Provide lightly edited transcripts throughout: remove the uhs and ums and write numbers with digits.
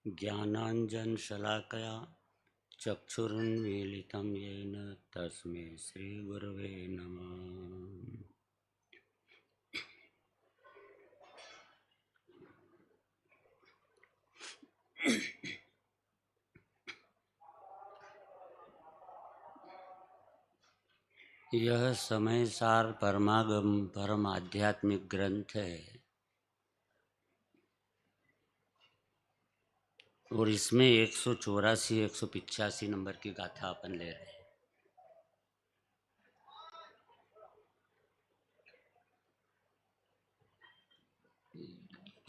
ज्ञानाञ्जनशलाकया चक्षुरुन्मीलितं येन तस्मै श्रीगुरवे नमः। यह समय सार परमागम परम आध्यात्मिक ग्रंथ है और इसमें 184 185 नंबर की गाथा अपन ले रहे हैं।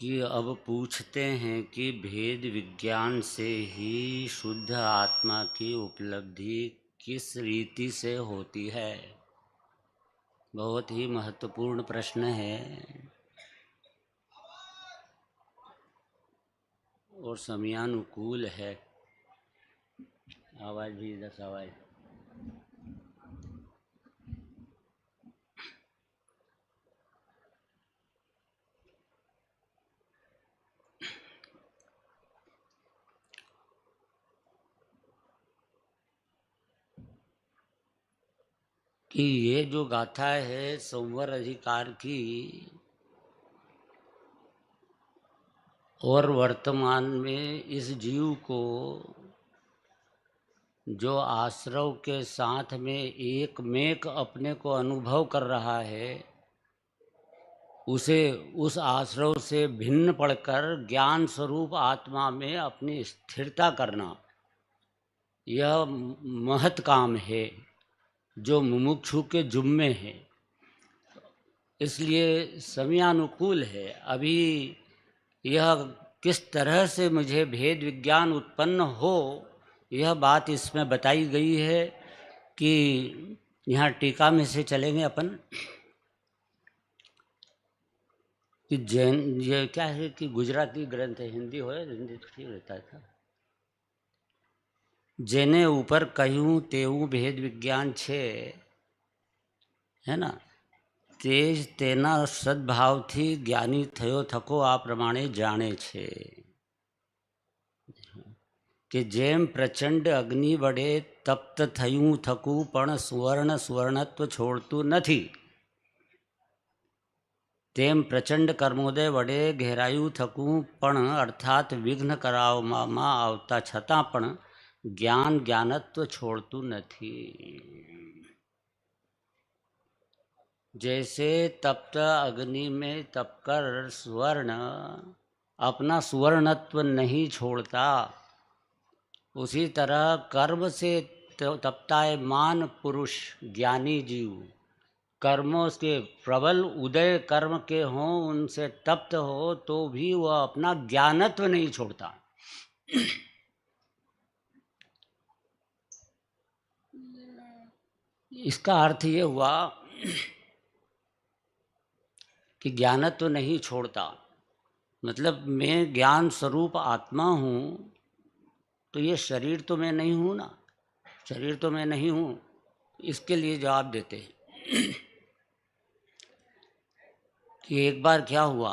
कि अब पूछते हैं कि भेद विज्ञान से ही शुद्ध आत्मा की उपलब्धि किस रीति से होती है। बहुत ही महत्वपूर्ण प्रश्न है और समयानुकूल है। आवाज़ भी 10 आवाज़। कि ये जो गाथा है संवर अधिकार की और वर्तमान में इस जीव को जो आश्रव के साथ में एक मेक अपने को अनुभव कर रहा है, उसे उस आश्रव से भिन्न पड़कर ज्ञान स्वरूप आत्मा में अपनी स्थिरता करना, यह महत् काम है जो मुमुक्षु के जुम्मे है। इसलिए समयानुकूल है। अभी यह किस तरह से मुझे भेद विज्ञान उत्पन्न हो, यह बात इसमें बताई गई है। कि यहाँ टीका में से चलेंगे अपन कि जैन, ये क्या है कि गुजराती ग्रंथ है, हिंदी हो हिंदी तो ठीक रहता था। जेने ऊपर कहूँ तेऊ भेद विज्ञान छे, है ना। तेज तेना सद्भावथी ज्ञानी थयो थको आ प्रमाणे जाने छे। कि जेम प्रचंड अग्नि वडे तप्त थयूं थकू पण सुवर्ण सुवर्णत्व छोड़तू नथी, तेम प्रचंड कर्मोदय वडे घेरायु थकू पण अर्थात विघ्न कराववामां आवता छतां पण ज्ञान ज्ञानत्व छोड़तू नथी। जैसे तप्त अग्नि में तपकर स्वर्ण अपना सुवर्णत्व नहीं छोड़ता, उसी तरह कर्म से तप्तायमान पुरुष ज्ञानी जीव कर्मों के प्रबल उदय कर्म के हों, उनसे तप्त हो तो भी वह अपना ज्ञानत्व नहीं छोड़ता। इसका अर्थ ये हुआ कि ज्ञानत्व नहीं छोड़ता, मतलब मैं ज्ञान स्वरूप आत्मा हूँ, तो ये शरीर तो मैं नहीं हूँ ना, शरीर तो मैं नहीं हूँ। इसके लिए जवाब देते हैं कि एक बार क्या हुआ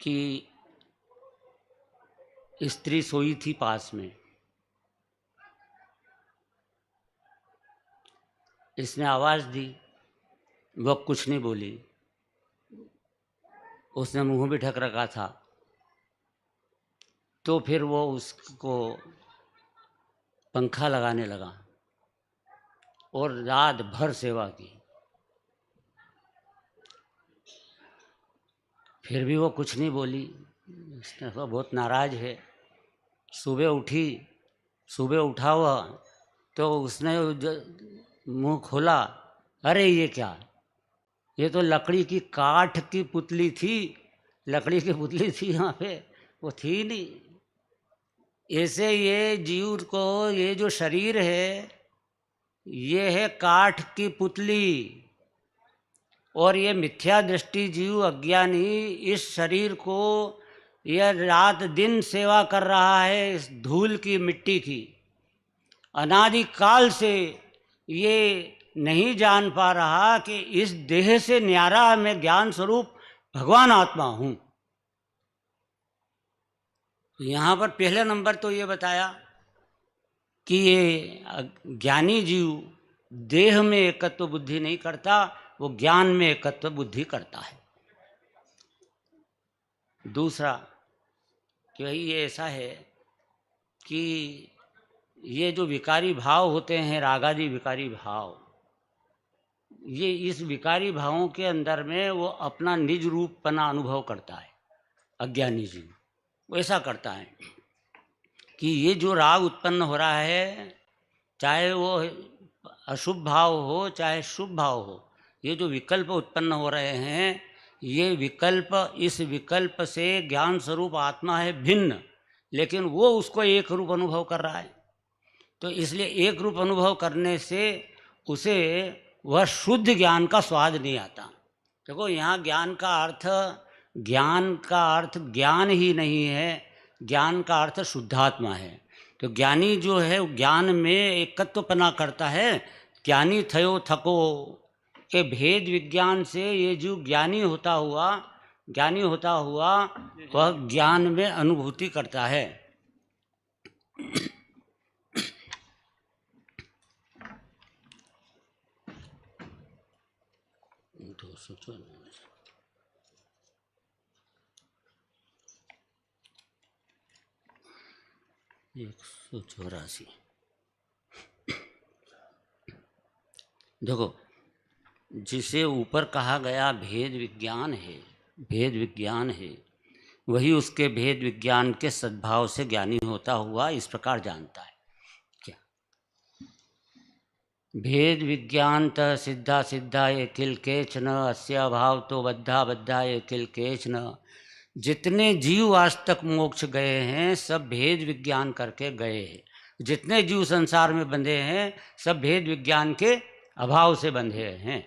कि स्त्री सोई थी पास में, इसने आवाज़ दी, वह कुछ नहीं बोली, उसने मुंह भी ढक रखा था। तो फिर वो उसको पंखा लगाने लगा और रात भर सेवा की, फिर भी वो कुछ नहीं बोली। उसने कहा बहुत नाराज है। सुबह उठा हुआ तो उसने मुंह खोला, अरे ये क्या, ये तो लकड़ी की काठ की पुतली थी, लकड़ी की पुतली थी यहाँ पे, वो थी नहीं। ऐसे ये जीव को, ये जो शरीर है ये है काठ की पुतली, और ये मिथ्या दृष्टि जीव अज्ञानी इस शरीर को यह रात दिन सेवा कर रहा है, इस धूल की मिट्टी की। अनादिकाल से ये नहीं जान पा रहा कि इस देह से न्यारा मैं ज्ञान स्वरूप भगवान आत्मा हूँ। यहाँ पर पहले नंबर तो ये बताया कि ये ज्ञानी जीव देह में एकत्व बुद्धि नहीं करता, वो ज्ञान में एकत्व बुद्धि करता है। दूसरा कि भाई ये ऐसा है कि ये जो विकारी भाव होते हैं, रागादि विकारी भाव, ये इस विकारी भावों के अंदर में वो अपना निज रूपपना अनुभव करता है। अज्ञानी जीव वो ऐसा करता है कि ये जो राग उत्पन्न हो रहा है, चाहे वो अशुभ भाव हो चाहे शुभ भाव हो, ये जो विकल्प उत्पन्न हो रहे हैं, ये विकल्प, इस विकल्प से ज्ञान स्वरूप आत्मा है भिन्न, लेकिन वो उसको एक रूप अनुभव कर रहा है। तो इसलिए एक रूप अनुभव करने से उसे वह शुद्ध ज्ञान का स्वाद नहीं आता। देखो यहाँ ज्ञान का अर्थ ज्ञान ही नहीं है, ज्ञान का अर्थ शुद्धात्मा है। तो ज्ञानी जो है ज्ञान में एकत्वपना करता है। ज्ञानी थयो थको के भेद विज्ञान से ये जो ज्ञानी होता हुआ वह ज्ञान में अनुभूति करता है। एक 184। देखो जिसे ऊपर कहा गया भेद विज्ञान है, वही उसके भेद विज्ञान के सद्भाव से ज्ञानी होता हुआ इस प्रकार जानता है। क्या भेद विज्ञानतः सिद्धा सिद्धा ये किल केचन अस्य अभाव तो बद्धा बद्धा ये किल केचन। जितने जीव आज तक मोक्ष गए हैं सब भेद विज्ञान करके गए हैं। जितने जीव संसार में बंधे हैं सब भेद विज्ञान के अभाव से बंधे हैं।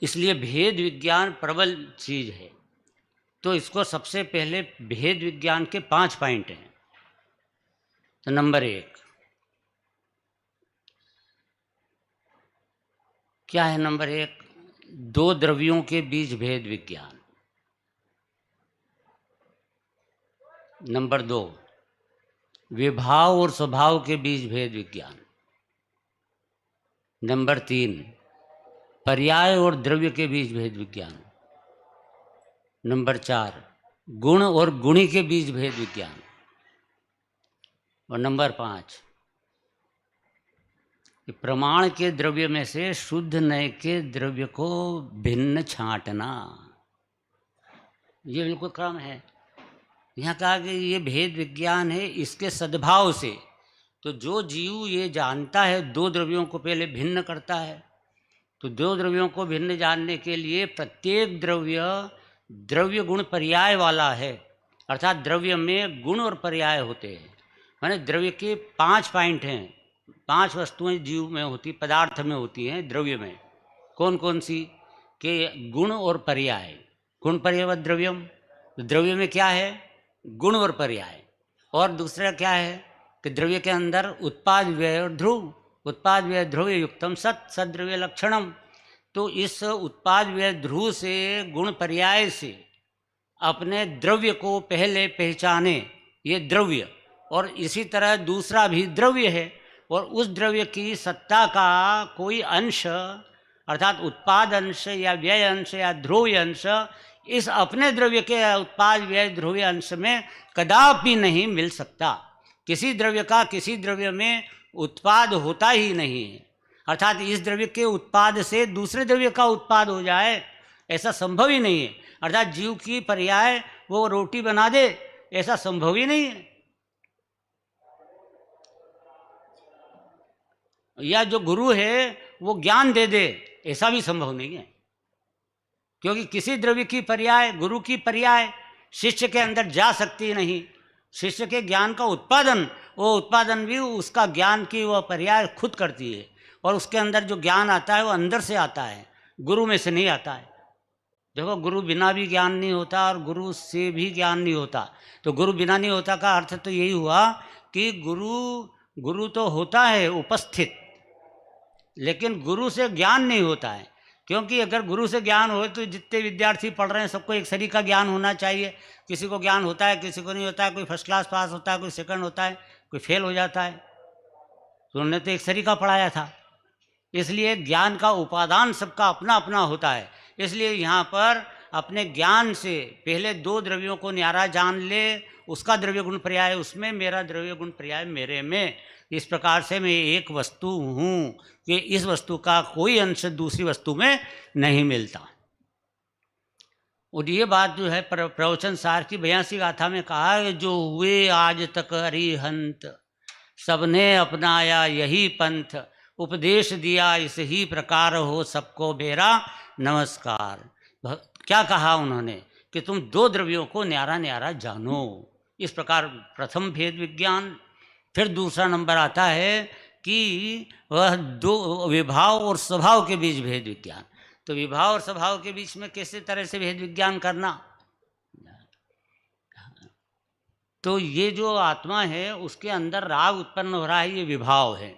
इसलिए भेद विज्ञान प्रबल चीज है। तो इसको सबसे पहले भेद विज्ञान के 5 पॉइंट हैं। तो नंबर 1 क्या है? नंबर 1 2 द्रव्यों के बीच भेद विज्ञान। नंबर 2 विभाव और स्वभाव के बीच भेद विज्ञान। नंबर 3 पर्याय और द्रव्य के बीच भेद विज्ञान। नंबर 4 गुण और गुणी के बीच भेद विज्ञान। और नंबर 5 प्रमाण के द्रव्य में से शुद्ध नए के द्रव्य को भिन्न छांटना। ये बिल्कुल क्रम है। यहाँ कहा कि ये भेद विज्ञान है इसके सद्भाव से। तो जो जीव ये जानता है 2 द्रव्यों को पहले भिन्न करता है। तो 2 द्रव्यों को भिन्न जानने के लिए प्रत्येक द्रव्य गुण पर्याय वाला है, अर्थात द्रव्य में गुण और पर्याय होते हैं। माने द्रव्य के 5 पॉइंट हैं। 5 वस्तुएं जीव में होती, पदार्थ में होती हैं द्रव्य में। कौन कौन सी? के गुण और पर्याय। गुण पर्याय द्रव्यम। द्रव्य में क्या है? गुण और पर्याय। और दूसरा क्या है कि द्रव्य के अंदर उत्पाद व्यय और ध्रुव। उत्पाद व्यय ध्रुव युक्तम सद्द्रव्य लक्षणम। तो इस उत्पाद व्यय ध्रुव से, गुण पर्याय से अपने द्रव्य को पहले पहचाने, ये द्रव्य। और इसी तरह दूसरा भी द्रव्य है और उस द्रव्य की सत्ता का कोई अंश, अर्थात उत्पाद अंश या व्यय अंश या ध्रुव अंश इस अपने द्रव्य के उत्पाद व्यय ध्रुव अंश में कदापि नहीं मिल सकता। किसी द्रव्य का किसी द्रव्य में उत्पाद होता ही नहीं है। अर्थात इस द्रव्य के उत्पाद से दूसरे द्रव्य का उत्पाद हो जाए ऐसा संभव ही नहीं है। अर्थात जीव की पर्याय वो रोटी बना दे ऐसा संभव ही नहीं है। या जो गुरु है वो ज्ञान दे दे ऐसा भी संभव नहीं है। क्योंकि किसी द्रव्य की पर्याय, गुरु की पर्याय शिष्य के अंदर जा सकती नहीं। शिष्य के ज्ञान का उत्पादन, वो उत्पादन भी उसका ज्ञान की वह पर्याय खुद करती है। और उसके अंदर जो ज्ञान आता है वो अंदर से आता है, गुरु में से नहीं आता है। देखो गुरु बिना भी ज्ञान नहीं होता और गुरु से भी ज्ञान नहीं होता। तो गुरु बिना नहीं होता का अर्थ तो यही हुआ कि गुरु तो होता है उपस्थित, लेकिन गुरु से ज्ञान नहीं होता है। क्योंकि अगर गुरु से ज्ञान हो तो जितने विद्यार्थी पढ़ रहे हैं सबको एक शरीर का ज्ञान होना चाहिए। किसी को ज्ञान होता है, किसी को नहीं होता है, कोई फर्स्ट क्लास पास होता है, कोई सेकंड होता है, कोई फेल हो जाता है। तो उन्होंने तो एक शरीर का पढ़ाया था, इसलिए ज्ञान का उपादान सबका अपना अपना होता है। इसलिए यहाँ पर अपने ज्ञान से पहले 2 द्रव्यों को न्यारा जान ले, उसका द्रव्य गुण पर्याय उसमें, मेरा द्रव्य गुण पर्याय मेरे में। इस प्रकार से मैं एक वस्तु हूँ कि इस वस्तु का कोई अंश दूसरी वस्तु में नहीं मिलता। और ये बात जो है प्रवचन सार की 82 गाथा में कहा है, जो हुए आज तक अरिहंत सबने अपनाया यही पंथ, उपदेश दिया इस ही प्रकार हो सबको मेरा नमस्कार। क्या कहा उन्होंने कि तुम 2 द्रव्यों को न्यारा न्यारा जानो। इस प्रकार प्रथम भेद विज्ञान। फिर दूसरा नंबर आता है कि वह 2 विभाव और स्वभाव के बीच भेद विज्ञान। तो विभाव और स्वभाव के बीच में कैसे तरह से भेद विज्ञान करना। तो ये जो आत्मा है उसके अंदर राग उत्पन्न हो रहा है, ये विभाव है।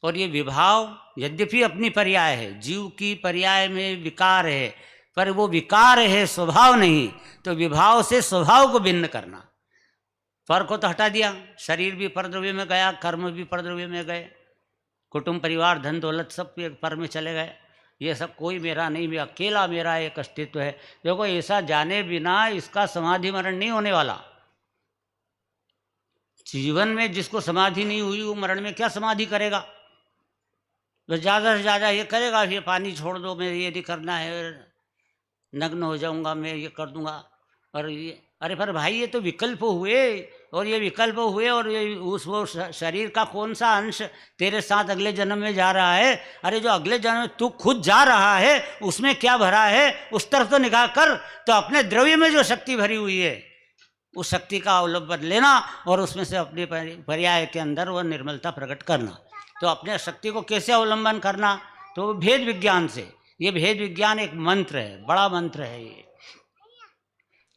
और ये विभाव यद्यपि अपनी पर्याय है, जीव की पर्याय में विकार है, पर वो विकार है, स्वभाव नहीं। तो विभाव से स्वभाव को भिन्न करना, पर को तो हटा दिया। शरीर भी परद्रव्य में गया, कर्म भी परद्रव्य में गए, कुटुंब परिवार धन दौलत सब पर में चले गए। ये सब कोई मेरा नहीं, मैं अकेला मेरा एक अस्तित्व है। देखो ऐसा जाने बिना इसका समाधि मरण नहीं होने वाला। जीवन में जिसको समाधि नहीं हुई वो मरण में क्या समाधि करेगा। बस ज़्यादा से ज़्यादा ये करेगा, ये पानी छोड़ दो, मैं ये नहीं करना है, नग्न हो जाऊंगा, मैं ये कर दूंगा। और ये अरे पर भाई ये तो विकल्प हुए, और ये विकल्प हुए, और ये वो शरीर का कौन सा अंश तेरे साथ अगले जन्म में जा रहा है। अरे जो अगले जन्म में तू खुद जा रहा है उसमें क्या भरा है, उस तरफ तो निगाह कर। तो अपने द्रव्य में जो शक्ति भरी हुई है उस शक्ति का अवलंबन लेना और उसमें से अपने पर्याय के अंदर वह निर्मलता प्रकट करना। तो अपने शक्ति को कैसे अवलंबन करना, तो भेद विज्ञान से। ये भेद विज्ञान एक मंत्र है, बड़ा मंत्र है ये।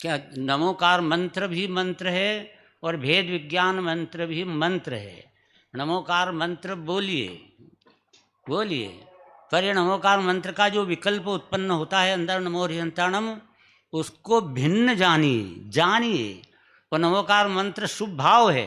क्या नमोकार मंत्र भी मंत्र है और भेद विज्ञान मंत्र भी मंत्र है। नमोकार मंत्र बोलिए बोलिए, पर ये नमोकार मंत्र का जो विकल्प उत्पन्न होता है अंदर नमो हरिहंताणम, उसको भिन्न जानिए। और नमोकार मंत्र शुभ भाव है,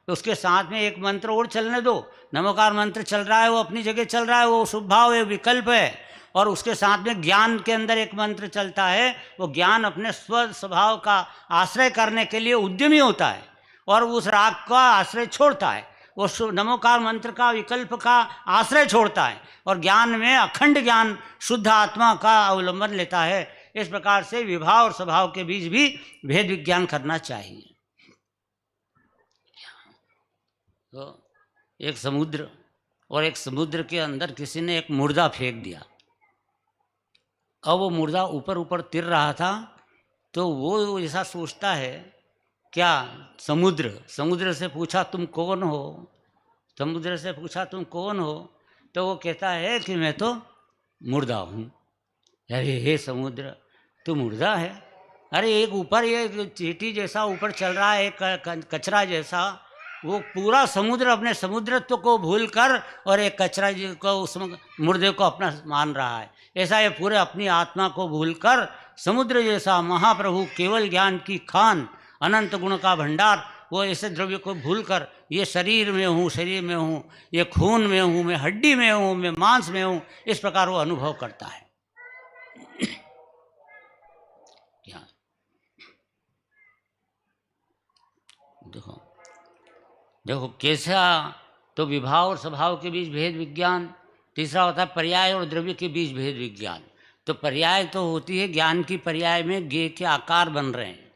तो उसके साथ में एक मंत्र और चलने दो। नमोकार मंत्र चल रहा है, वो अपनी जगह चल रहा है, वो शुभ भाव है, विकल्प है। और उसके साथ में ज्ञान के अंदर एक मंत्र चलता है, वो ज्ञान अपने स्व स्वभाव का आश्रय करने के लिए उद्यमी होता है और उस राग का आश्रय छोड़ता है। वो नमोकार मंत्र का विकल्प का आश्रय छोड़ता है और ज्ञान में अखंड ज्ञान शुद्ध आत्मा का अवलंबन लेता है। इस प्रकार से विभाव और स्वभाव के बीच भी भेद विज्ञान करना चाहिए। तो एक समुद्र, और एक समुद्र के अंदर किसी ने एक मुर्दा फेंक दिया। अब वो मुर्दा ऊपर ऊपर तिर रहा था, तो वो ऐसा सोचता है क्या, समुद्र से पूछा तुम कौन हो, समुद्र से पूछा तुम कौन हो, तो वो कहता है कि मैं तो मुर्दा हूँ। अरे हे समुद्र, तू मुर्दा है। अरे एक ऊपर ये चींटी जैसा ऊपर चल रहा है, एक कचरा जैसा, वो पूरा समुद्र अपने समुद्रत्व को भूलकर और एक कचरा को उस मुर्दे को अपना मान रहा है। ऐसा ये पूरे अपनी आत्मा को भूलकर समुद्र जैसा महाप्रभु केवल ज्ञान की खान, अनंत गुण का भंडार, वो ऐसे द्रव्य को भूलकर ये शरीर में हूँ, ये खून में हूँ, मैं हड्डी में हूँ, मैं मांस में हूँ, इस प्रकार वो अनुभव करता है। देखो कैसा, तो विभाव और स्वभाव के बीच भेद विज्ञान। तीसरा होता है पर्याय और द्रव्य के बीच भेद विज्ञान। तो पर्याय तो होती है ज्ञान की पर्याय में गे के आकार बन रहे हैं,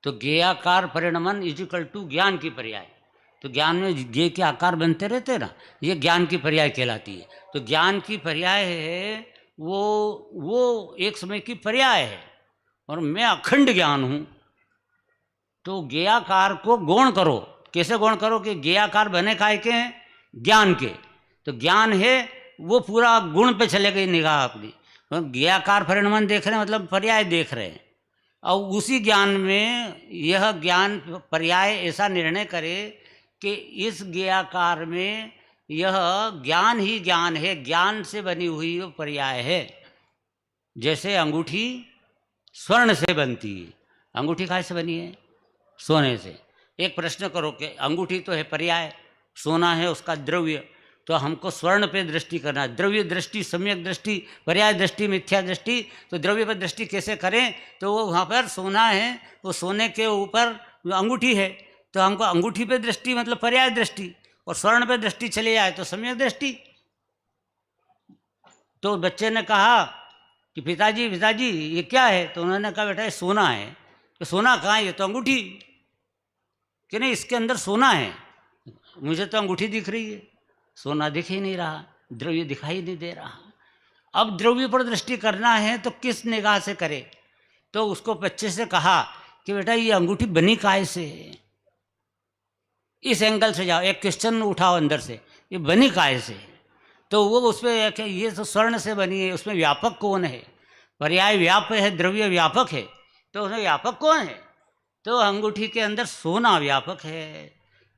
तो गेयाकार परिणमन इजिकल टू ज्ञान की पर्याय। तो ज्ञान में गे के आकार बनते रहते ना, ये ज्ञान की पर्याय कहलाती है। तो ज्ञान की पर्याय है वो एक समय की पर्याय है, और मैं अखंड ज्ञान हूँ। तो गेयाकार को गौण करो। कैसे गौण करो कि गेयाकार बने काय के हैं, ज्ञान के। तो ज्ञान है वो पूरा गुण पे चले गई निगाह अपनी, गेयाकार परिणमन देख रहे हैं, मतलब पर्याय देख रहे हैं। और उसी ज्ञान में यह ज्ञान पर्याय ऐसा निर्णय करे कि इस गेयाकार में यह ज्ञान ही ज्ञान है, ज्ञान से बनी हुई वो पर्याय है। जैसे अंगूठी स्वर्ण से बनती है, अंगूठी काय से बनी है? सोने से। एक प्रश्न करो कि अंगूठी तो है पर्याय, सोना है उसका द्रव्य, तो हमको स्वर्ण पे दृष्टि करना है। द्रव्य दृष्टि, सम्यक दृष्टि, पर्याय दृष्टि, मिथ्या दृष्टि, तो द्रव्य पर दृष्टि कैसे करें? तो वो वहाँ पर सोना है, वो सोने के ऊपर अंगूठी है, तो हमको अंगूठी पे दृष्टि मतलब पर्याय दृष्टि, और स्वर्ण पे दृष्टि चली जाए तो सम्यक दृष्टि। तो बच्चे ने कहा कि पिताजी पिताजी ये क्या है? तो उन्होंने कहा बेटा ये सोना है। तो सोना कहाँ है? ये तो अंगूठी। कि नहीं, इसके अंदर सोना है, मुझे तो अंगूठी दिख रही है, सोना दिख ही नहीं रहा, द्रव्य दिखाई नहीं दे रहा। अब द्रव्य पर दृष्टि करना है तो किस निगाह से करे? तो उसको बच्चे से कहा कि बेटा ये अंगूठी बनी काय से है? इस एंगल से जाओ, एक क्वेश्चन उठाओ अंदर से, ये बनी काय से है? तो वो उस पर ये तो स्वर्ण से बनी है, उसमें व्यापक कौन है? पर्याय व्याप है, द्रव्य व्यापक है, तो उसमें व्यापक कौन है? तो अंगूठी के अंदर सोना व्यापक है,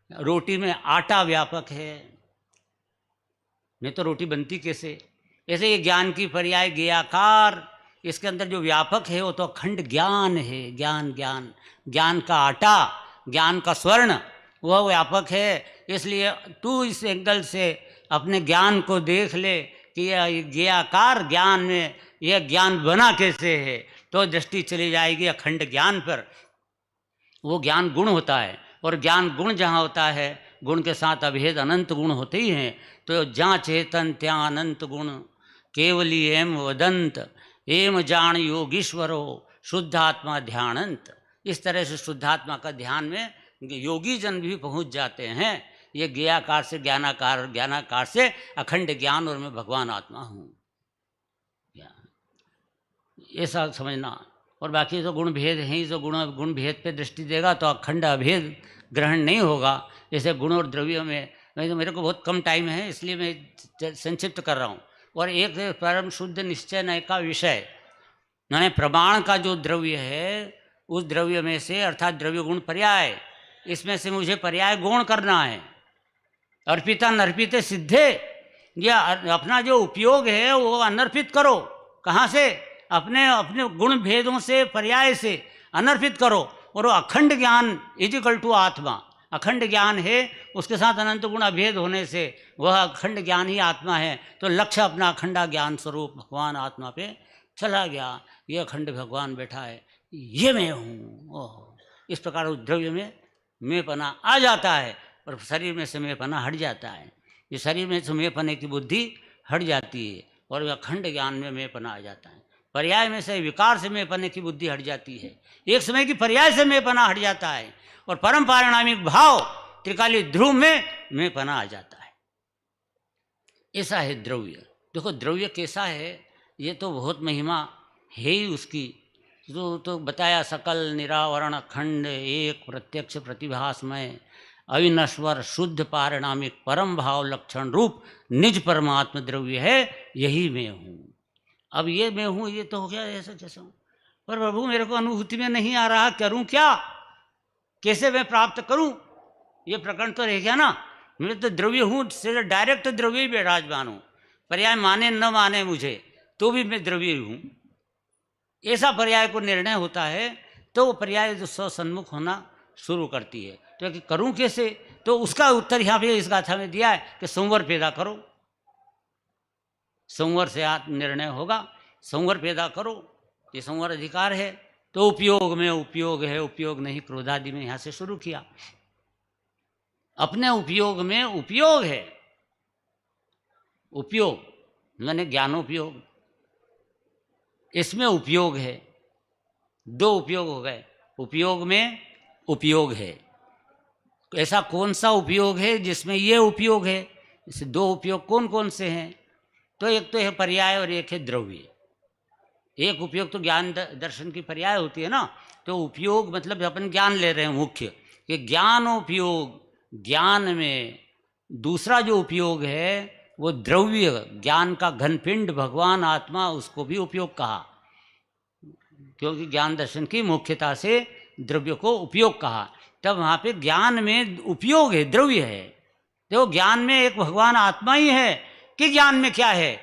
रोटी में आटा व्यापक है, नहीं तो रोटी बनती कैसे? ऐसे ये ज्ञान की पर्याय ज्ञाकार, इसके अंदर जो व्यापक है वो तो अखंड ज्ञान है। ज्ञान ज्ञान ज्ञान का आटा, ज्ञान का स्वर्ण, वह व्यापक है। इसलिए तू इस एंगल से अपने ज्ञान को देख ले कि यह ज्ञाकार ज्ञान में यह ज्ञान बना कैसे है, तो दृष्टि चली जाएगी अखंड ज्ञान पर। वो ज्ञान गुण होता है, और ज्ञान गुण जहाँ होता है, गुण के साथ अभेद अनंत गुण होते ही हैं। तो जहाँ चेतन ત્યાં अनंत गुण, केवली एम वदंत, एम जान योगीश्वरो शुद्धात्मा ध्यानंत। इस तरह से शुद्धात्मा का ध्यान में योगी जन भी पहुँच जाते हैं। ये ज्ञाकार से ज्ञानाकार, ज्ञानाकार से अखंड ज्ञान, और मैं भगवान आत्मा हूँ, ऐसा समझना। और बाकी तो गुण भेद हैं ही, जो गुण भेद पे दृष्टि देगा तो अखंड अभेद ग्रहण नहीं होगा। जैसे गुण और द्रव्यों में, मेरे को बहुत कम टाइम है इसलिए मैं संक्षिप्त कर रहा हूँ। और एक परम शुद्ध निश्चय नय का विषय, मैंने प्रमाण का जो द्रव्य है, उस द्रव्य में से, अर्थात द्रव्य गुण पर्याय, इसमें से मुझे पर्याय गौण करना है। अर्पिता नर्पिते सिद्धे, या अपना जो उपयोग है वो अनर्पित करो। कहाँ से? अपने अपने गुण भेदों से, पर्याय से अनर्पित करो। और वो अखंड ज्ञान इजिकल टू आत्मा, अखंड ज्ञान है, उसके साथ अनंत गुण अभेद होने से वह अखंड ज्ञान ही आत्मा है। तो लक्ष्य अपना अखंडा ज्ञान स्वरूप भगवान आत्मा पे चला गया। ये अखंड भगवान बैठा है, ये मैं हूँ। ओह, इस प्रकार उस द्रव्य में मैंपना आ जाता है, और शरीर में से मैंपना हट जाता है। ये शरीर में से मैंपने की बुद्धि हट जाती है, और अखंड ज्ञान में मैंपना आ जाता है। पर्याय में से, विकार से मैंपने की बुद्धि हट जाती है, एक समय की पर्याय से मैंपना हट जाता है, और परम पारिणामिक भाव त्रिकाली ध्रुव में मैंपना आ जाता है। ऐसा है द्रव्य। देखो द्रव्य कैसा है, ये तो बहुत महिमा है ही उसकी। तो बताया, सकल निरावरण अखंड एक प्रत्यक्ष प्रतिभासमय अविनश्वर शुद्ध पारिणामिक परम भाव लक्षण रूप निज परमात्म द्रव्य है, यही मैं हूँ। अब ये मैं हूँ, ये तो हो गया ऐसा जैसा हूँ, पर प्रभु मेरे को अनुभूति में नहीं आ रहा, करूँ क्या, कैसे मैं प्राप्त करूँ? ये प्रकरण तो रह गया ना। मैं तो द्रव्य हूँ, से डायरेक्ट द्रव्य ही विराजमान हूँ। पर्याय माने न माने मुझे, तो भी मैं द्रव्य हूँ। ऐसा पर्याय को निर्णय होता है, तो वो पर्याय जो सन्मुख होना शुरू करती है। तो कि करूँ कैसे? तो उसका उत्तर यहाँ पे इस गाथा में दिया है कि संवर पैदा करो। संवर से आत्म निर्णय होगा, संवर पैदा करो, ये संवर अधिकार है। तो उपयोग में उपयोग है, उपयोग नहीं क्रोधादि में यहाँ से शुरू किया। अपने उपयोग में उपयोग है, उपयोग मैंने ज्ञानोपयोग, इसमें उपयोग है। दो उपयोग हो गए, उपयोग में उपयोग है। ऐसा कौन सा उपयोग है जिसमें ये उपयोग है? इसे दो उपयोग कौन कौन से हैं? तो एक तो है पर्याय और एक है द्रव्य। एक उपयोग तो ज्ञान दर्शन की पर्याय होती है ना, तो उपयोग मतलब अपन ज्ञान ले रहे हैं मुख्य, कि ज्ञानोपयोग, ज्ञान में दूसरा जो उपयोग है वो द्रव्य, ज्ञान का घनपिंड भगवान आत्मा, उसको भी उपयोग कहा, क्योंकि ज्ञान दर्शन की मुख्यता से द्रव्य को उपयोग कहा। तब वहाँ पे ज्ञान में उपयोग है, द्रव्य है, देखो ज्ञान में एक भगवान आत्मा ही है कि ज्ञान में क्या है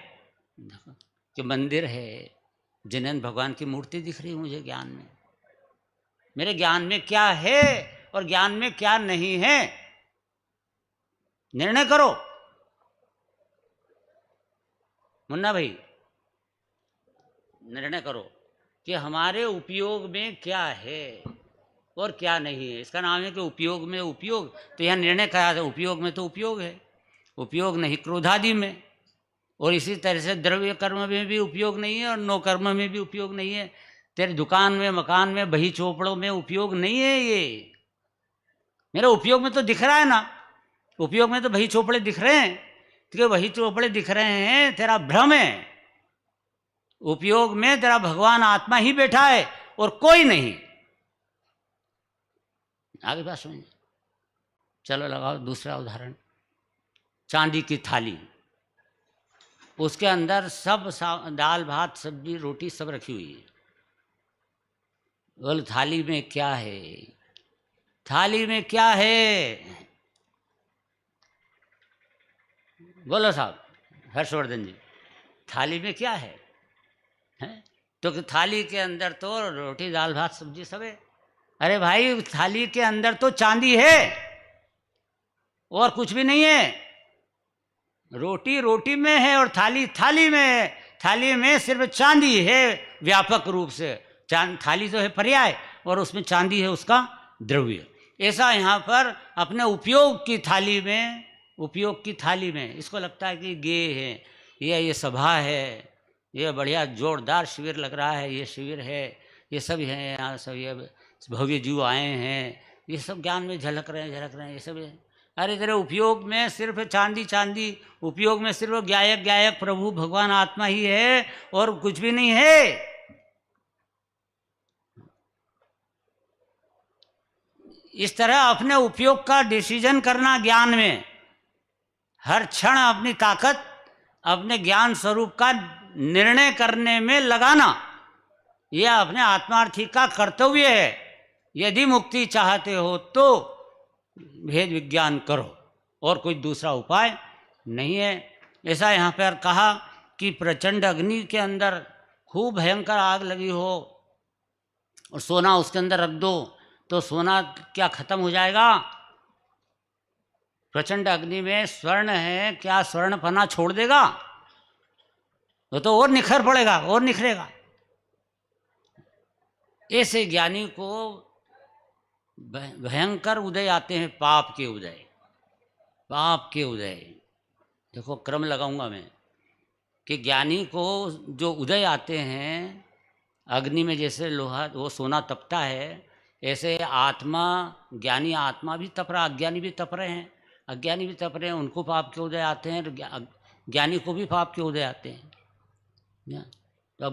कि मंदिर है, जिन्हें भगवान की मूर्ति दिख रही है मुझे ज्ञान में। मेरे ज्ञान में क्या है और ज्ञान में क्या नहीं है, निर्णय करो मुन्ना भाई, निर्णय करो कि हमारे उपयोग में क्या है और क्या नहीं है। इसका नाम है कि उपयोग में उपयोग। तो यहाँ निर्णय करा था उपयोग में तो उपयोग है, उपयोग नहीं क्रोधादि में। और इसी तरह से द्रव्य कर्म में भी उपयोग नहीं है और नो कर्म में भी उपयोग नहीं है। तेरे दुकान में, मकान में, बही चोपड़ों में उपयोग नहीं है ये। मेरा उपयोग में तो दिख रहा है ना, उपयोग में तो बही चोपड़े दिख रहे हैं, तो वही चोपड़े दिख रहे हैं, तेरा भ्रम है। उपयोग में तेरा भगवान आत्मा ही बैठा है और कोई नहीं। आगे बात समझिए। चलो लगाओ दूसरा उदाहरण। चांदी की थाली, उसके अंदर सब दाल भात सब्जी रोटी सब रखी हुई है। बोल थाली में क्या है, थाली में क्या है? बोलो साहब हर्षवर्धन जी, थाली में क्या है? तो कि थाली के अंदर तो रोटी दाल भात सब्जी सब है। अरे भाई थाली के अंदर तो चांदी है और कुछ भी नहीं है। रोटी रोटी में है और थाली थाली में है। थाली में सिर्फ चांदी है व्यापक रूप से। थाली तो है पर्याय और उसमें चांदी है उसका द्रव्य। ऐसा यहाँ पर अपने उपयोग की थाली में, उपयोग की थाली में इसको लगता है कि गे है, ये सभा है, ये बढ़िया जोरदार शिविर लग रहा है, ये शिविर है, ये सब है यहाँ, सब ये भव्य जीव आए हैं, ये सब ज्ञान में झलक रहे हैं ये सब है। अरे तेरे उपयोग में सिर्फ चांदी चांदी, उपयोग में सिर्फ गायक गायक प्रभु भगवान आत्मा ही है और कुछ भी नहीं है। इस तरह अपने उपयोग का डिसीजन करना ज्ञान में, हर क्षण अपनी ताकत अपने ज्ञान स्वरूप का निर्णय करने में लगाना, यह अपने आत्मार्थी का कर्तव्य है। यदि मुक्ति चाहते हो तो भेद विज्ञान करो और कोई दूसरा उपाय नहीं है। ऐसा यहाँ पर कहा कि प्रचंड अग्नि के अंदर खूब भयंकर आग लगी हो और सोना उसके अंदर रख दो तो सोना क्या खत्म हो जाएगा? प्रचंड अग्नि में स्वर्ण है, क्या स्वर्ण पना छोड़ देगा? वो तो और निखर पड़ेगा और निखरेगा। ऐसे ज्ञानी को भयंकर उदय आते हैं, पाप के उदय, पाप के उदय। देखो क्रम लगाऊंगा मैं कि ज्ञानी को जो उदय आते हैं अग्नि में, जैसे लोहा वो सोना तपता है, ऐसे आत्मा, ज्ञानी आत्मा भी तप रहा, अज्ञानी भी तप रहे हैं, अज्ञानी भी तप रहे हैं, उनको पाप के उदय आते हैं, ज्ञानी को भी पाप के उदय आते हैं। तो अब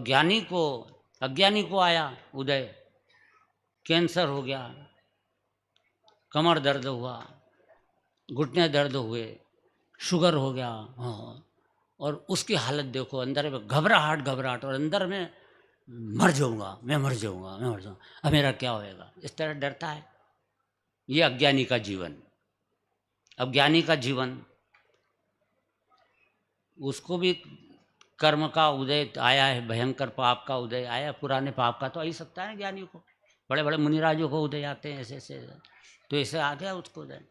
अज्ञानी को आया उदय, कैंसर हो गया, कमर दर्द हुआ, घुटने दर्द हुए, शुगर हो गया, हाँ, और उसकी हालत देखो, अंदर में घबराहट और अंदर में मर जाऊंगा, अब मेरा क्या होएगा, इस तरह डरता है। ये अज्ञानी का जीवन। अब ज्ञानी का जीवन, उसको भी कर्म का उदय आया है, भयंकर पाप का उदय आया। पुराने पाप का तो आ ही सकता है ना ज्ञानी को, बड़े बड़े मुनिराजों को उदय आते हैं ऐसे ऐसे, तो ऐसे आ गया उसको उदय।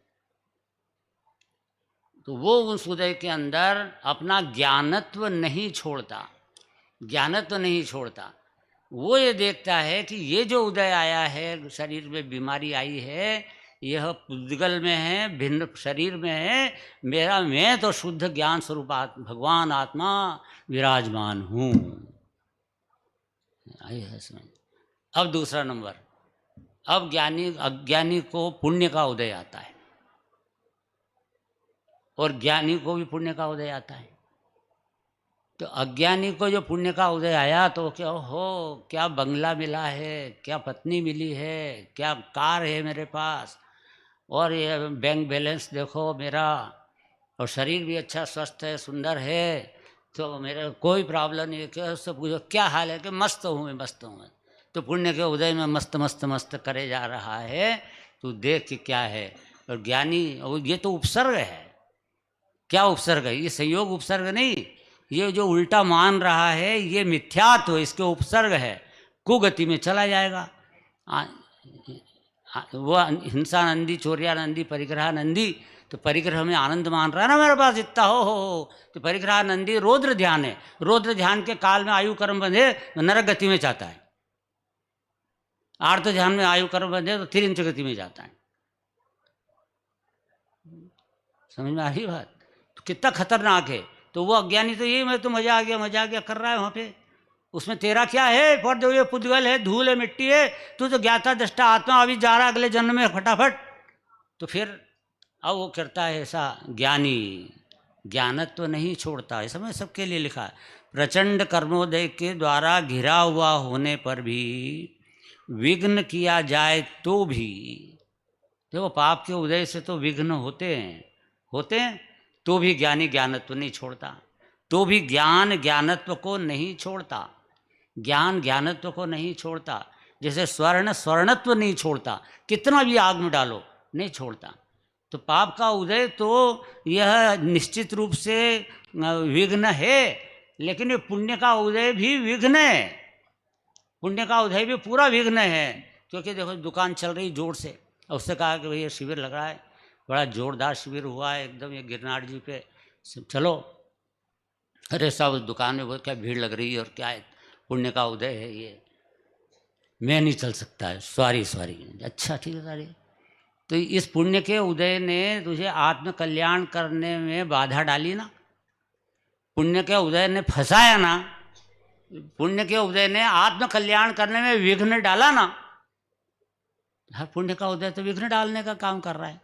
तो वो उस उदय के अंदर अपना ज्ञानत्व नहीं छोड़ता, वो ये देखता है कि ये जो उदय आया है, शरीर में बीमारी आई है, यह पुद्गल में है, भिन्न शरीर में है, मैं तो शुद्ध ज्ञान स्वरूप भगवान आत्मा विराजमान हूँ। अब दूसरा नंबर, अब अज्ञानी को पुण्य का उदय आता है और ज्ञानी को भी पुण्य का उदय आता है। तो अज्ञानी को जो पुण्य का उदय आया तो क्या हो, क्या बंगला मिला है, क्या पत्नी मिली है, क्या कार है मेरे पास, और ये बैंक बैलेंस देखो मेरा, और शरीर भी अच्छा स्वस्थ है, सुंदर है, तो मेरे कोई प्रॉब्लम नहीं है। क्या उससे पूछो क्या हाल है, कि मस्त हूँ मैं। तो पुण्य के उदय में मस्त करे जा रहा है, तो देख कि क्या है। और ज्ञानी, ये तो उपसर्ग है, क्या उपसर्ग है? ये संयोग उपसर्ग नहीं, ये जो उल्टा मान रहा है ये मिथ्यात्व, इसके उपसर्ग है, कुगति में चला जाएगा। वो हिंसा नंदी, चोरिया नंदी, परिग्रह नंदी, तो परिग्रह में आनंद मान रहा है ना मेरे पास इतना हो, तो परिग्रह नंदी रौद्र ध्यान है, रौद्र ध्यान के काल में आयु कर्म बंधे तो नरक गति में जाता है, आर्त ध्यान में आयु कर्म बंधे तो तिरिंच गति में जाता है। समझ में आ रही बात? तो कितना खतरनाक है। तो वो अज्ञानी तो ये मैं तो मजा आ गया कर रहा है वहाँ पे, उसमें तेरा क्या है? पर जो ये पुद्गल है, धूल है, मिट्टी है, तू तो ज्ञाता दृष्टा आत्मा अभी जा रहा अगले जन्म में फटाफट। तो फिर अब वो करता है ऐसा ज्ञानी, ज्ञानत्व तो नहीं छोड़ता है। समय सबके लिए लिखा है, प्रचंड कर्मोदय के द्वारा घिरा हुआ होने पर भी विघ्न किया जाए तो भी, देखो पाप के उदय से तो विघ्न होते हैं तो भी ज्ञानी ज्ञानत्व नहीं छोड़ता, तो भी ज्ञान ज्ञानत्व को नहीं छोड़ता, ज्ञान ज्ञानत्व को नहीं छोड़ता। जैसे स्वर्ण स्वर्णत्व नहीं छोड़ता, कितना भी आग में डालो नहीं छोड़ता। तो पाप का उदय तो यह निश्चित रूप से विघ्न है, लेकिन ये पुण्य का उदय भी विघ्न है, पुण्य का उदय भी पूरा विघ्न है। क्योंकि देखो दुकान चल रही जोर से, और उससे कहा कि भैया शिविर लग रहा है, बड़ा जोरदार शिविर हुआ है एकदम, ये गिरनार जी पे, चलो। अरे साहब उस दुकान में बहुत क्या भीड़ लग रही है, और क्या है, पुण्य का उदय है ये, मैं नहीं चल सकता है, सॉरी। अच्छा ठीक है सारी। तो इस पुण्य के उदय ने तुझे आत्म कल्याण करने में बाधा डाली ना, पुण्य के उदय ने फंसाया ना, पुण्य के उदय ने आत्म कल्याण करने में विघ्न डाला ना। हर पुण्य का उदय तो विघ्न डालने का काम कर रहा है,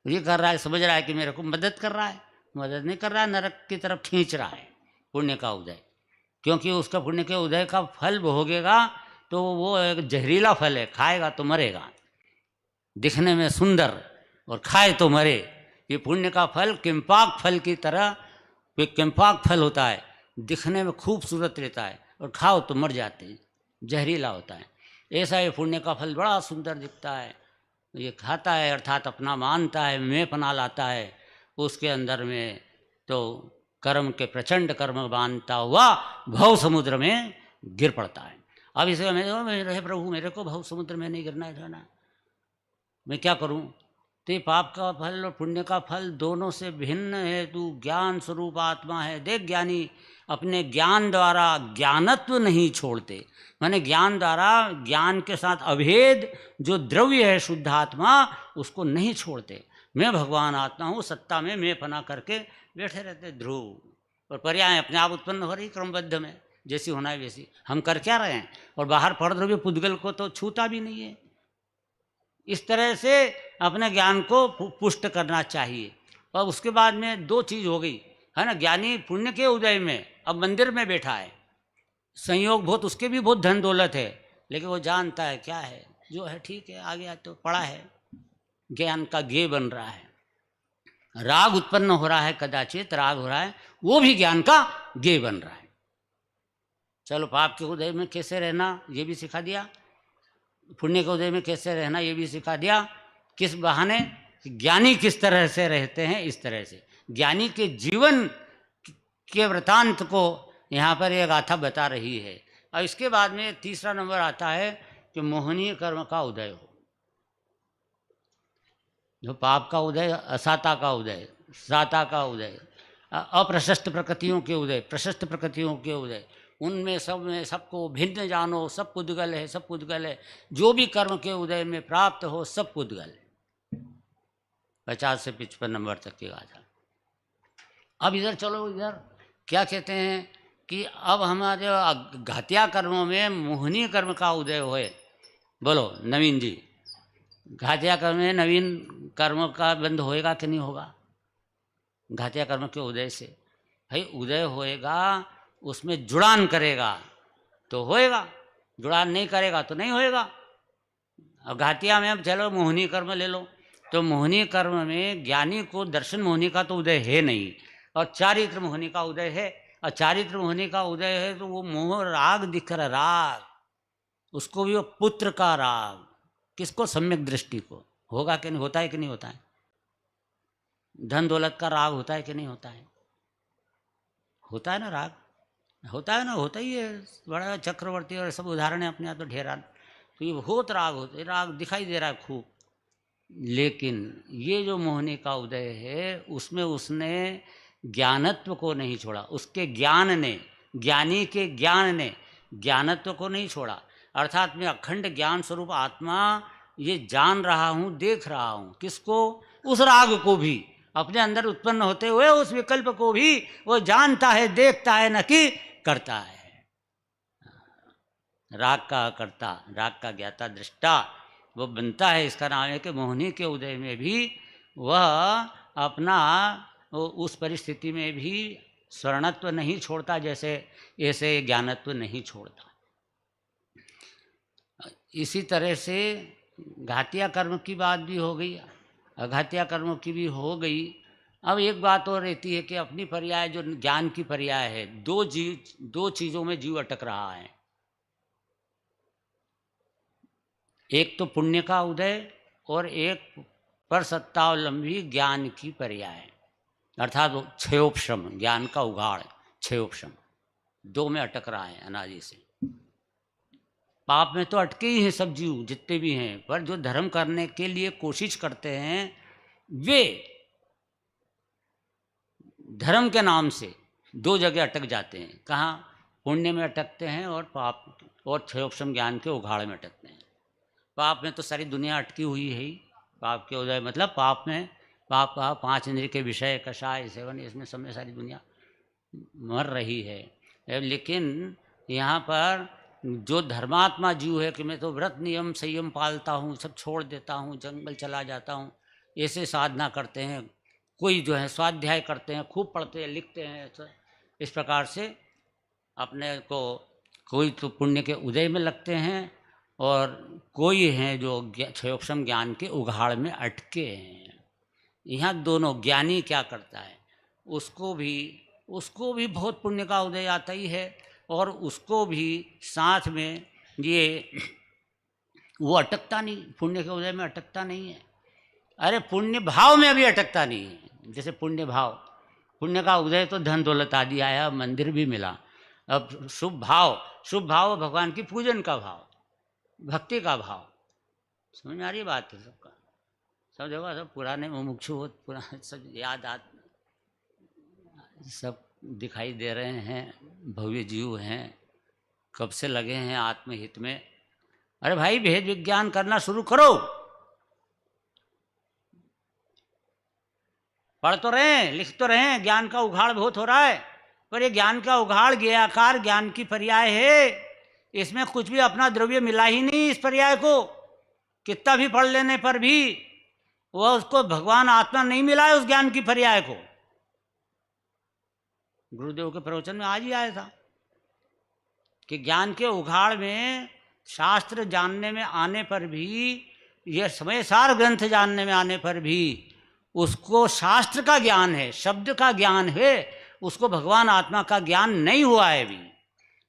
ये कर रहा है, समझ रहा है कि मेरे को मदद कर रहा है, मदद नहीं कर रहा है, नरक की तरफ खींच रहा है पुण्य का उदय। क्योंकि उसका पुण्य के उदय का फल भोगेगा तो वो एक जहरीला फल है, खाएगा तो मरेगा, दिखने में सुंदर और खाए तो मरे। ये पुण्य का फल किम्पाक फल की तरह, ये किम्पाक फल होता है, दिखने में खूबसूरत रहता है और खाओ तो मर जाते हैं, जहरीला होता है। ऐसा ये पुण्य का फल बड़ा सुंदर दिखता है, ये खाता है अर्थात अपना मानता है, मैं पना लाता है उसके अंदर में, तो कर्म के प्रचंड कर्म बांधता हुआ भव समुद्र में गिर पड़ता है। अब इसे मैं रहे प्रभु मेरे को भव समुद्र में नहीं गिरना है, मैं क्या करूं? तो ये पाप का फल और पुण्य का फल दोनों से भिन्न है, तू ज्ञान स्वरूप आत्मा है। देख ज्ञानी अपने ज्ञान द्वारा ज्ञानत्व नहीं छोड़ते, माने ज्ञान द्वारा ज्ञान के साथ अभेद जो द्रव्य है शुद्ध आत्मा, उसको नहीं छोड़ते। मैं भगवान आत्मा हूँ, सत्ता में मैं फना करके बैठे रहते ध्रुव, और पर्याय अपने आप उत्पन्न हो रही क्रमबद्ध में, जैसी होना है वैसी। हम कर क्या रहे हैं? और बाहर परद्रव्य पुद्गल को तो छूता भी नहीं है। इस तरह से अपने ज्ञान को पुष्ट करना चाहिए। और उसके बाद में दो चीज़ हो गई है ना, ज्ञानी पुण्य के उदय में अब मंदिर में बैठा है, संयोग बहुत, उसके भी बहुत धन दौलत है, लेकिन वो जानता है क्या है जो है ठीक है, आ गया तो पड़ा है, ज्ञान का गेय बन रहा है, राग उत्पन्न हो रहा है, कदाचित राग हो रहा है, वो भी ज्ञान का गेय बन रहा है। चलो पाप के उदय में कैसे रहना ये भी सिखा दिया, पुण्य के उदय में कैसे रहना ये भी सिखा दिया। किस बहाने? ज्ञानी किस तरह से रहते हैं, इस तरह से ज्ञानी के जीवन के वृतांत को यहाँ पर यह गाथा बता रही है। और इसके बाद में तीसरा नंबर आता है कि मोहनीय कर्म का उदय हो, जो पाप का उदय, असाता का उदय, साता का उदय, अप्रशस्त प्रकृतियों के उदय, प्रशस्त प्रकृतियों के उदय, उनमें सब में सबको भिन्न जानो, सब पुद्गल है, सब पुद्गल है, जो भी कर्म के उदय में प्राप्त हो सब पुद्गल है। 50 से 55 नंबर तक की गाथा। अब इधर चलो, इधर क्या कहते हैं कि अब हमारे घातिया कर्मों में मोहनीय कर्म का उदय होए। बोलो नवीन जी, घातिया कर्म में नवीन कर्म का बंध होएगा कि नहीं होगा? घातिया कर्म के उदय से भाई उदय होएगा, उसमें जुड़ान करेगा तो होएगा, जुड़ान नहीं करेगा तो नहीं होएगा। अब घातिया में अब चलो मोहनी कर्म ले लो, तो मोहनी कर्म में ज्ञानी को दर्शन मोहनी का तो उदय है नहीं, और चारित्र मोहनी का उदय है। और चारित्र मोहनी का उदय है तो वो मोह राग दिख रहा, राग, उसको भी वो पुत्र का राग, किसको? सम्यक दृष्टि को। होगा कि नहीं, होता है कि नहीं होता है? धन दौलत का राग होता है कि नहीं होता है? होता है ना राग, होता है ना, होता ही है। बड़ा चक्रवर्ती और सब उदाहरण है अपने यहाँ तो ढेरान। तो ये बहुत राग होते, राग दिखाई दे रहा है खूब। लेकिन ये जो मोहिनी का उदय है उसमें उसने ज्ञानत्व को नहीं छोड़ा, उसके ज्ञान ने, ज्ञानी के ज्ञान ने ज्ञानत्व को नहीं छोड़ा। अर्थात मैं अखंड ज्ञान स्वरूप आत्मा ये जान रहा हूँ, देख रहा हूँ। किसको? उस राग को भी, अपने अंदर उत्पन्न होते हुए उस विकल्प को भी वो जानता है, देखता है, न कि करता है। राग का कर्ता, राग का ज्ञाता, दृष्टा वो बनता है। इसका नाम है कि मोहिनी के उदय में भी वह अपना उस परिस्थिति में भी स्वर्णत्व नहीं छोड़ता, जैसे ऐसे ज्ञानत्व नहीं छोड़ता। इसी तरह से घातिया कर्म की बात भी हो गई, अघातिया कर्म की भी हो गई। अब एक बात और रहती है कि अपनी पर्याय जो ज्ञान की पर्याय है, दो चीज़ों में जीव अटक रहा है। एक तो पुण्य का उदय और एक पर सत्तावलंबी ज्ञान की पर्याय, अर्थात क्षयोपशम, ज्ञान का उघाड़, क्षयोपशम, दो में अटक रहा है अनादि से। पाप में तो अटके ही हैं सब जीव जितने भी हैं, पर जो धर्म करने के लिए कोशिश करते हैं वे धर्म के नाम से दो जगह अटक जाते हैं। कहाँ? पुण्य में अटकते हैं और पाप और क्षयोपशम ज्ञान के उघाड़ में अटकते हैं। पाप में तो सारी दुनिया अटकी हुई है ही। पाप के उदय मतलब पाप में, पाप का 5 इंद्रिय के विषय, कषाय, सेवन, इसमें सब में सारी दुनिया मर रही है। लेकिन यहाँ पर जो धर्मात्मा जीव है कि मैं तो व्रत नियम संयम पालता हूँ, सब छोड़ देता हूँ, जंगल चला जाता हूँ, ऐसे साधना करते हैं। कोई जो है स्वाध्याय करते हैं, खूब पढ़ते हैं, लिखते हैं, इस प्रकार से अपने को कोई तो पुण्य के उदय में लगते हैं और कोई हैं जो क्षयोपशम ज्ञान के उघाड़ में अटके हैं। यहाँ दोनों, ज्ञानी क्या करता है, उसको भी बहुत पुण्य का उदय आता ही है और उसको भी साथ में ये वो अटकता नहीं, पुण्य के उदय में अटकता नहीं है। अरे पुण्य भाव में भी अटकता नहीं है। जैसे पुण्य भाव, पुण्य का उदय तो धन दौलत आदि आया, मंदिर भी मिला। अब शुभ भाव भगवान की पूजन का भाव, भक्ति का भाव। समझ में आ रही बात है सबका? सब जगह सब पुराने मुमुक्षु पुराने सब याद सब दिखाई दे रहे हैं, भव्य जीव हैं, कब से लगे हैं आत्महित में। अरे भाई भेद विज्ञान करना शुरू करो। पढ़ तो रहे हैं, लिख तो रहे हैं, ज्ञान का उघाड़ बहुत हो रहा है, पर ये ज्ञान का उघाड़ ज्ञेयाकार ज्ञान की पर्याय है। इसमें कुछ भी अपना द्रव्य मिला ही नहीं इस पर्याय को। कितना भी पढ़ लेने पर भी वह उसको भगवान आत्मा नहीं मिला है उस ज्ञान की पर्याय को। गुरुदेव के प्रवचन में आज ही आया था कि ज्ञान के उघाड़ में शास्त्र जानने में आने पर भी, यह समयसार ग्रंथ जानने में आने पर भी उसको शास्त्र का ज्ञान है, शब्द का ज्ञान है, उसको भगवान आत्मा का ज्ञान नहीं हुआ है अभी।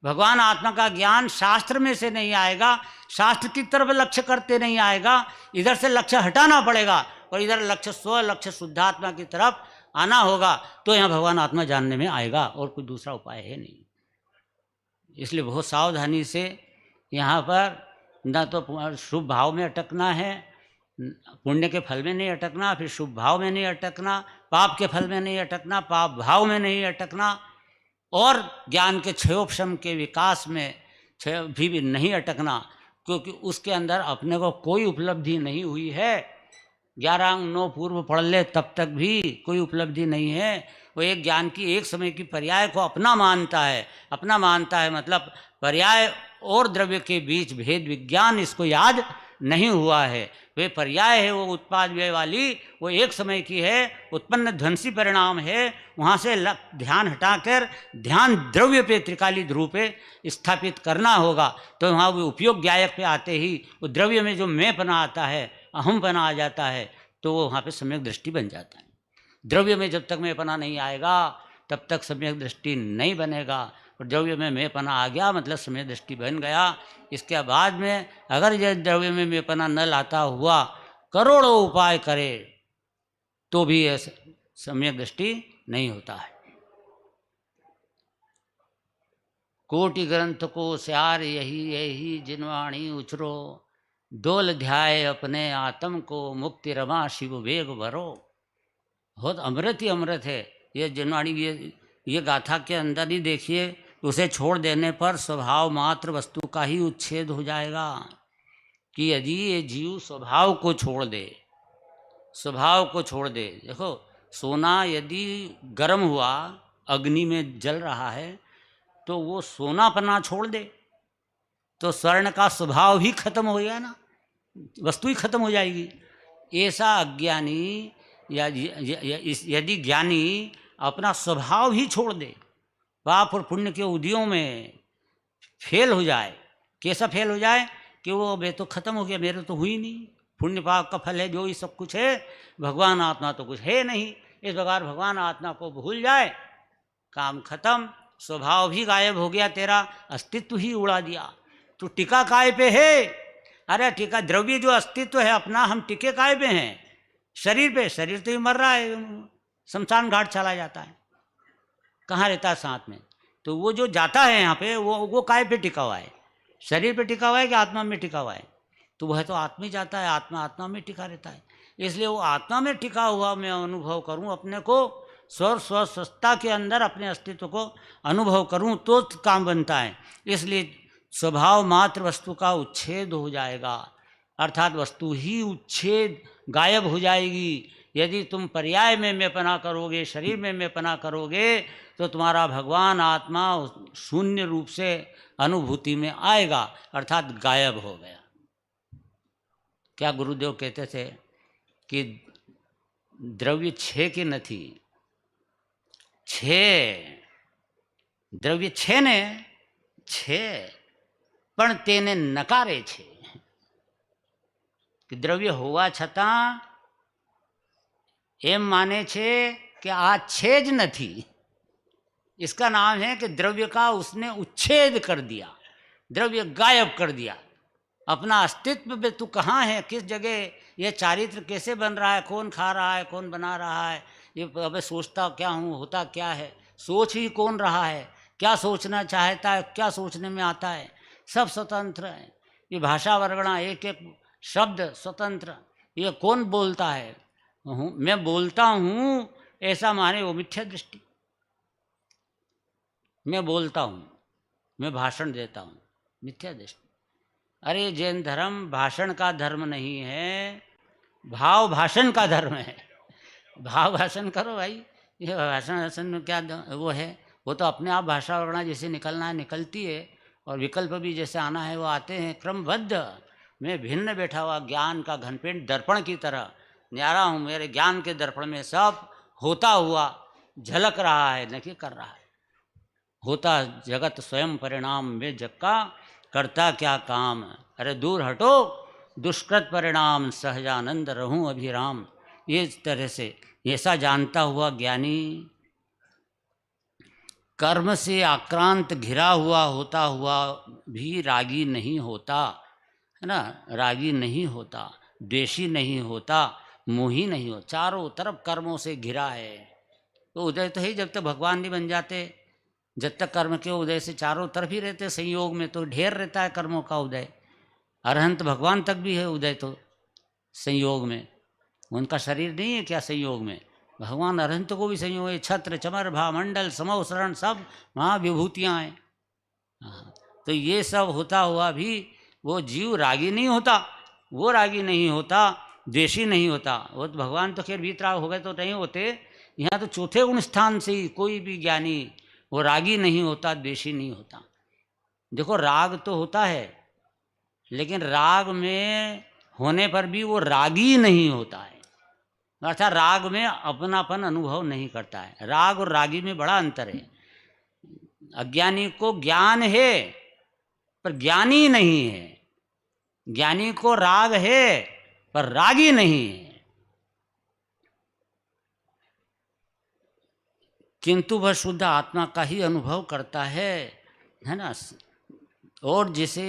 भगवान आत्मा का ज्ञान शास्त्र में से नहीं आएगा, शास्त्र की तरफ लक्ष्य करते नहीं आएगा, इधर से लक्ष्य हटाना पड़ेगा और इधर लक्ष्य स्व लक्ष्य शुद्धात्मा की तरफ आना होगा, तो यहाँ भगवान आत्मा जानने में आएगा, और कोई दूसरा उपाय है नहीं। इसलिए बहुत सावधानी से यहाँ पर न तो शुभ भाव में अटकना है, पुण्य के फल में नहीं अटकना, फिर शुभ भाव में नहीं अटकना, पाप के फल में नहीं अटकना, पाप भाव में नहीं अटकना, और ज्ञान के क्षयोपशम के विकास में भी नहीं अटकना, क्योंकि उसके अंदर अपने को कोई उपलब्धि नहीं हुई है। 11 अंग 9 पूर्व पढ़ ले तब तक भी कोई उपलब्धि नहीं है। वो एक ज्ञान की एक समय की पर्याय को अपना मानता है। अपना मानता है मतलब पर्याय और द्रव्य के बीच भेद विज्ञान इसको याद नहीं हुआ है। वे पर्याय है, वो उत्पाद व्यय वाली, वो एक समय की है, उत्पन्न ध्वंसी परिणाम है। वहाँ से ध्यान हटाकर ध्यान द्रव्य पे, त्रिकाली ध्रुव पे स्थापित करना होगा। तो वहाँ वो उपयोग ज्ञायक पे आते ही वो द्रव्य में जो मैंपना आता है, अहमपना आ जाता है, तो वो वहाँ पे सम्यक दृष्टि बन जाता है। द्रव्य में जब तक मैंपना नहीं आएगा तब तक सम्यक दृष्टि नहीं बनेगा। और द्रव्य में मैंपना आ गया मतलब सम्यक दृष्टि बन गया। इसके बाद में अगर यह द्रव्य में मैंपना न लाता हुआ करोड़ों उपाय करे तो भी सम्यक दृष्टि नहीं होता है। कोटि ग्रंथ को स्यार यही यही जिनवाणी उचरो, डोल ध्याय अपने आत्म को मुक्ति रमा शिव वेग भरो। बहुत अमृत ही अमृत है ये जिनवाणी। ये गाथा के अंदर ही देखिए, उसे छोड़ देने पर स्वभाव मात्र वस्तु का ही उच्छेद हो जाएगा। कि यदि ये जीव स्वभाव को छोड़ दे, स्वभाव को छोड़ दे। देखो सोना यदि गर्म हुआ, अग्नि में जल रहा है, तो वो सोनापना छोड़ दे तो स्वर्ण का स्वभाव ही खत्म हो गया ना, वस्तु ही खत्म हो जाएगी। ऐसा अज्ञानी यदि ज्ञानी अपना स्वभाव ही छोड़ दे, पाप और पुण्य के उदयों में फेल हो जाए। कैसा फेल हो जाए कि वो मैं तो खत्म हो गया, मेरे तो हुई नहीं, पुण्य पाप का फल है जो ही सब कुछ है, भगवान आत्मा तो कुछ है नहीं। इस प्रकार भगवान आत्मा को भूल जाए, काम खत्म, स्वभाव भी गायब हो गया, तेरा अस्तित्व ही उड़ा दिया। तो टिका काय पे है? अरे टिका द्रव्य जो अस्तित्व है अपना, हम टिके काय पे हैं? शरीर पे। शरीर तो ही मर रहा है, शमशान घाट चला जाता है, कहाँ रहता है साथ में। तो वो जो जाता है यहाँ पे, वो काय पे टिका हुआ है? शरीर पे टिका हुआ है कि आत्मा में टिका हुआ है? तो वह तो आत्मा ही जाता है, आत्मा आत्मा में टिका रहता है। इसलिए वो आत्मा में टिका हुआ मैं अनुभव करूं अपने को, स्वसत्ता के अंदर अपने अस्तित्व को अनुभव करूं तो काम बनता है। इसलिए स्वभाव मात्र वस्तु का उच्छेद हो जाएगा, अर्थात वस्तु ही उच्छेद गायब हो जाएगी। यदि तुम पर्याय में मेपना करोगे, शरीर में मेपना करोगे, तो तुम्हारा भगवान आत्मा शून्य रूप से अनुभूति में आएगा, अर्थात गायब हो गया। क्या गुरुदेव कहते थे कि द्रव्य छे कि નથી? छे દ્રવ્ય છે ને, છે, પણ તેને નકારે છે। कि દ્રવ્ય હોવા છતાં એમ માને છે कि આ છે જ નથી। इसका नाम है कि द्रव्य का उसने उच्छेद कर दिया, द्रव्य गायब कर दिया। अपना अस्तित्व में तू कहाँ है, किस जगह, ये चारित्र कैसे बन रहा है, कौन खा रहा है, कौन बना रहा है, ये अबे सोचता क्या हूँ, होता क्या है, सोच ही कौन रहा है, क्या सोचना चाहता है, क्या सोचने में आता है, सब स्वतंत्र है। ये भाषा वर्गणा, एक एक शब्द स्वतंत्र। ये कौन बोलता है? मैं बोलता हूँ ऐसा माने वो मिथ्या दृष्टि। मैं बोलता हूँ, मैं भाषण देता हूँ, मिथ्या दृष्टि। अरे जैन धर्म भाषण का धर्म नहीं है, भाव भाषण का धर्म है। भाव भाषण करो भाई, ये भाषण में क्या वो है? वो तो अपने आप भाषा वर्णा जैसे निकलना है निकलती है, और विकल्प भी जैसे आना है वो आते हैं क्रमबद्ध। मैं भिन्न बैठा हुआ ज्ञान का घनपेट दर्पण की तरह न्यारा हूँ, मेरे ज्ञान के दर्पण में सब होता हुआ झलक रहा है, न कि कर रहा है। होता जगत स्वयं परिणाम में जग का, करता क्या काम। अरे दूर हटो दुष्कृत परिणाम, सहजानंद रहूं अभिराम। ये इस तरह से ऐसा जानता हुआ ज्ञानी कर्म से आक्रांत घिरा हुआ होता हुआ भी रागी नहीं होता, है ना। रागी नहीं होता, द्वेषी नहीं होता, मोही नहीं हो। चारों तरफ कर्मों से घिरा है, तो उदय तो ही जब तक भगवान नहीं बन जाते, जब तक कर्म के उदय से चारों तरफ ही रहते संयोग में, तो ढेर रहता है कर्मों का उदय। अरहंत भगवान तक भी है उदय तो संयोग में। उनका शरीर नहीं है क्या संयोग में? भगवान अरहंत को भी संयोग है। छत्र चमर भा मंडल समो शरण सब वहाँ विभूतियाँ हैं। तो ये सब होता हुआ भी वो जीव रागी नहीं होता, वो रागी नहीं होता, द्वेषी नहीं होता। वो तो भगवान तो खैर वीतराग हो गए तो नहीं होते। यहाँ तो चौथे गुण स्थान से ही कोई भी ज्ञानी वो रागी नहीं होता, द्वेषी नहीं होता। देखो राग तो होता है, लेकिन राग में होने पर भी वो रागी नहीं होता है, अर्थात राग में अपनापन अनुभव नहीं करता है। राग और रागी में बड़ा अंतर है। अज्ञानी को ज्ञान है पर ज्ञानी नहीं है, ज्ञानी को राग है पर रागी नहीं है। किंतु वह शुद्ध आत्मा का ही अनुभव करता है ना। और जिसे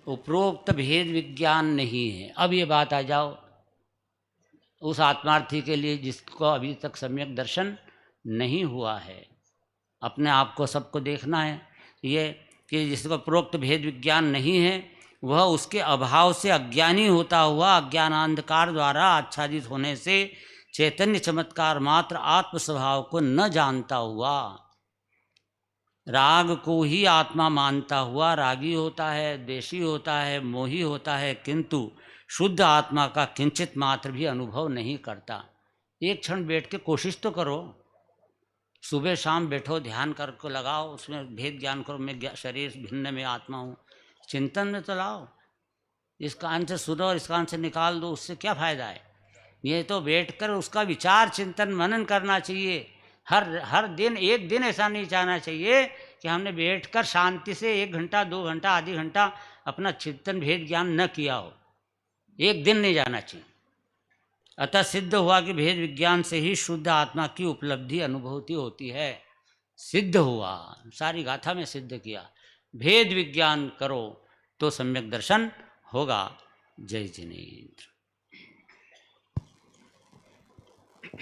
उपरोक्त भेद विज्ञान नहीं है। अब ये बात आ जाओ, उस आत्मार्थी के लिए जिसको अभी तक सम्यक दर्शन नहीं हुआ है। अपने आप को सबको देखना है ये कि जिसको प्रोक्त भेद विज्ञान नहीं है वह उसके अभाव से अज्ञानी होता हुआ अज्ञानांधकार द्वारा आच्छादित होने से चैतन्य चमत्कार मात्र आत्म स्वभाव को न जानता हुआ राग को ही आत्मा मानता हुआ रागी होता है, द्वेषी होता है, मोही होता है, किंतु शुद्ध आत्मा का किंचित मात्र भी अनुभव नहीं करता। एक क्षण बैठ के कोशिश तो करो, सुबह शाम बैठो, ध्यान करके लगाओ, उसमें भेद ज्ञान करो, मैं शरीर भिन्न में आत्मा हूँ, चिंतन में तो लाओ। इस कान से सुनो और इस कान से निकाल दो, उससे क्या फ़ायदा है? ये तो बैठकर उसका विचार चिंतन मनन करना चाहिए। हर दिन, एक दिन ऐसा नहीं जाना चाहिए कि हमने बैठकर शांति से 1 घंटा 2 घंटा आधी घंटा अपना चिंतन भेद ज्ञान न किया हो। एक दिन नहीं जाना चाहिए। अतः सिद्ध हुआ कि भेद विज्ञान से ही शुद्ध आत्मा की उपलब्धि अनुभूति होती है। सिद्ध हुआ, सारी गाथा में सिद्ध किया। भेद विज्ञान करो तो सम्यक दर्शन होगा। जय जिनेन्द्र।